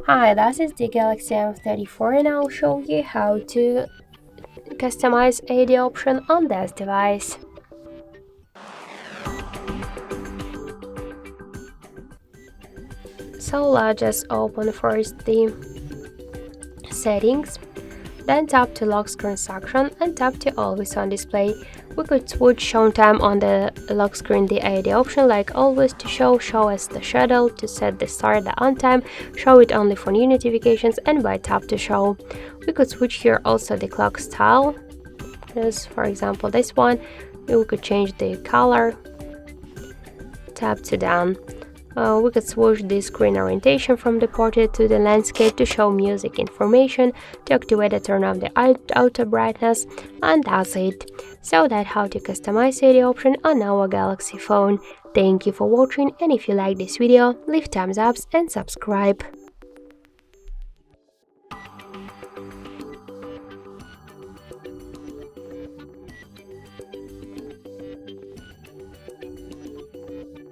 Hi, this is the Galaxy M34 and I'll show you how to customize AD option on this device. So let's just open first the settings, then tap to lock screen section and tap to always on display. We could switch show time on the lock screen the AD option like always to show as the schedule, to set the start the on time, show it only for new notifications, and by tap to show. We could switch here also the clock style, as for example this one. We could change the color, tap to down. We could switch the screen orientation from the portrait to the landscape to show music information, to activate and turn off the auto brightness, and that's it. So that's how to customize AD option on our Galaxy phone. Thank you for watching, and if you like this video, leave thumbs up and subscribe.